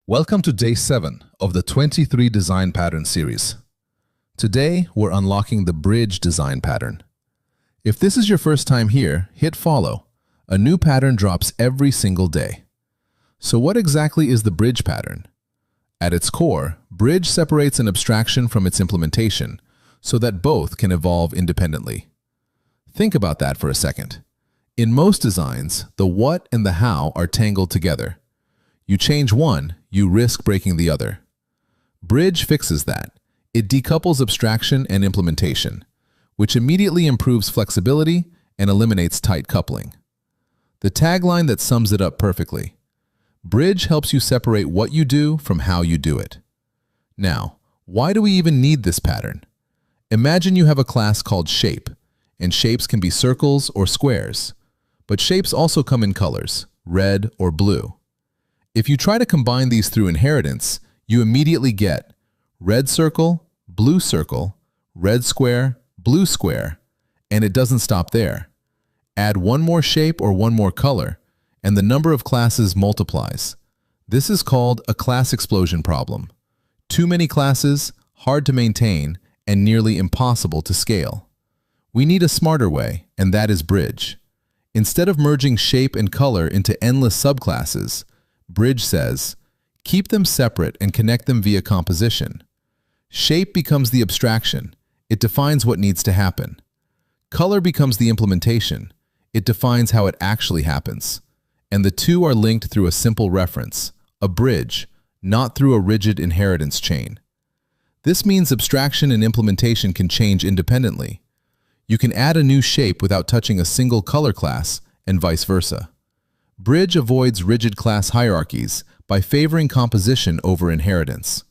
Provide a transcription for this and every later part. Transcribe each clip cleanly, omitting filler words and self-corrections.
Welcome to day 7 of the 23 design pattern series. Today, we're unlocking the bridge design pattern. If this is your first time here, hit follow. A new pattern drops every single day. So what exactly is the bridge pattern? At its core, bridge separates an abstraction from its implementation so that both can evolve independently. Think about that for a second. In most designs, the what and the how are tangled together. You change one, you risk breaking the other. Bridge fixes that. It decouples abstraction and implementation, which immediately improves flexibility and eliminates tight coupling. The tagline that sums it up perfectly. Bridge helps you separate what you do from how you do it. Now, why do we even need this pattern? Imagine you have a class called shape, and shapes can be circles or squares. But shapes also come in colors, red or blue. If you try to combine these through inheritance, you immediately get red circle, red square, blue square, and it doesn't stop there. Add one more shape or one more color, and the number of classes multiplies. This is called a class explosion problem. Too many classes, hard to maintain, and nearly impossible to scale. We need a smarter way, and that is bridge. Instead of merging shape and color into endless subclasses, Bridge says, keep them separate and connect them via composition. Shape becomes the abstraction. It defines what needs to happen. Color becomes the implementation. It defines how it actually happens. And the two are linked through a simple reference, a bridge, not through a rigid inheritance chain. This means abstraction and implementation can change independently. You can add a new shape without touching a single color class, and vice versa. Bridge avoids rigid class hierarchies by favoring composition over inheritance.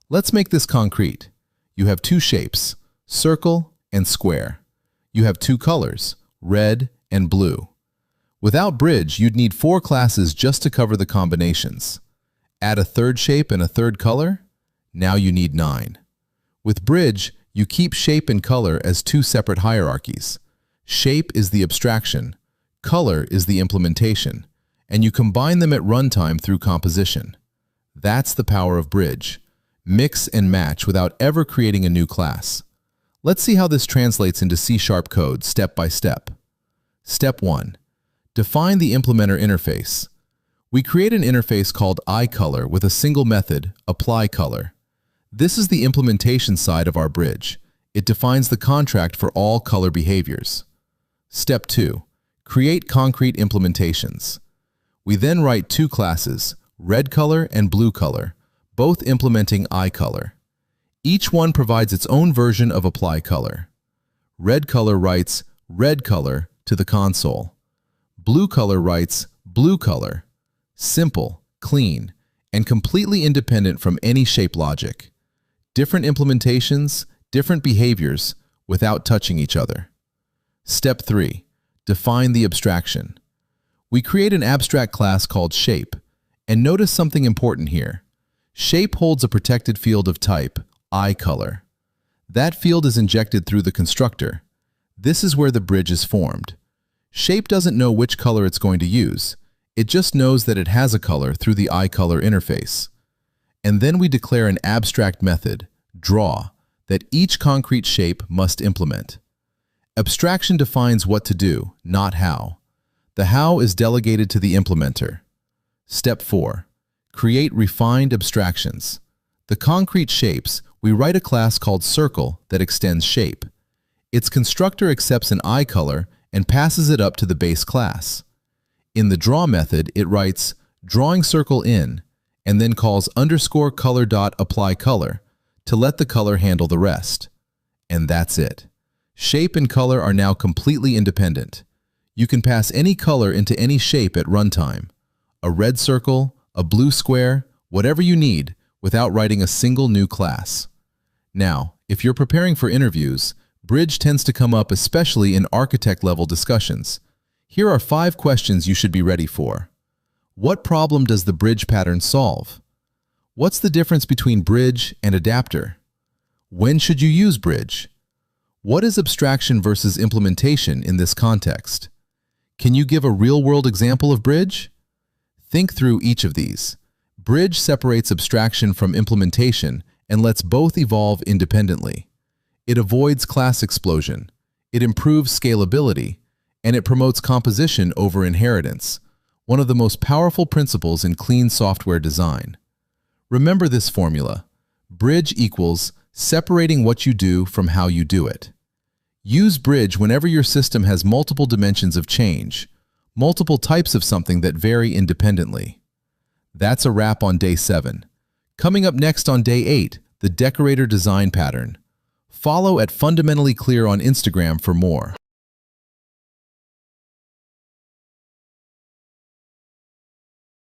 Let's make this concrete. You have two shapes, circle and square. You have two colors, red and blue. Without bridge, you'd need 4 classes just to cover the combinations. Add a third shape and a third color? Now you need 9. With bridge, you keep shape and color as 2 separate hierarchies. Shape is the abstraction. Color is the implementation, and you combine them at runtime through composition. That's the power of bridge. Mix and match without ever creating a new class. Let's see how this translates into C# code step by step. Step 1. Define the implementer interface. We create an interface called iColor with a single method, applyColor. This is the implementation side of our bridge. It defines the contract for all color behaviors. Step 2. Create concrete implementations. We then write 2 classes, red color and blue color, both implementing iColor. Each one provides its own version of applyColor. Red color writes red color to the console. Blue color writes blue color. Simple, clean, and completely independent from any shape logic. Different implementations, different behaviors, without touching each other. Step 3. Define the abstraction. We create an abstract class called shape, and notice something important here. Shape holds a protected field of type, iColor. That field is injected through the constructor. This is where the bridge is formed. Shape doesn't know which color it's going to use. It just knows that it has a color through the iColor interface. And then we declare an abstract method, draw, that each concrete shape must implement. Abstraction defines what to do, not how. The how is delegated to the implementer. Step 4. Create refined abstractions. The concrete shapes, we write a class called circle that extends shape. Its constructor accepts an iColor and passes it up to the base class. In the draw method, it writes drawing circle in and then calls _color.applyColor to let the color handle the rest. And that's it. Shape and color are now completely independent. You can pass any color into any shape at runtime. A red circle, a blue square, whatever you need, without writing a single new class. Now, if you're preparing for interviews, bridge tends to come up especially in architect-level discussions. Here are 5 questions you should be ready for. What problem does the bridge pattern solve? What's the difference between bridge and adapter? When should you use bridge? What is abstraction versus implementation in this context? Can you give a real-world example of bridge? Think through each of these. Bridge separates abstraction from implementation and lets both evolve independently. It avoids class explosion, it improves scalability, and it promotes composition over inheritance, one of the most powerful principles in clean software design. Remember this formula: bridge equals separating what you do from how you do it. Use bridge whenever your system has multiple dimensions of change, multiple types of something that vary independently. That's a wrap on day 7. Coming up next on day 8, the decorator design pattern. Follow at Fundamentally Clear on Instagram for more.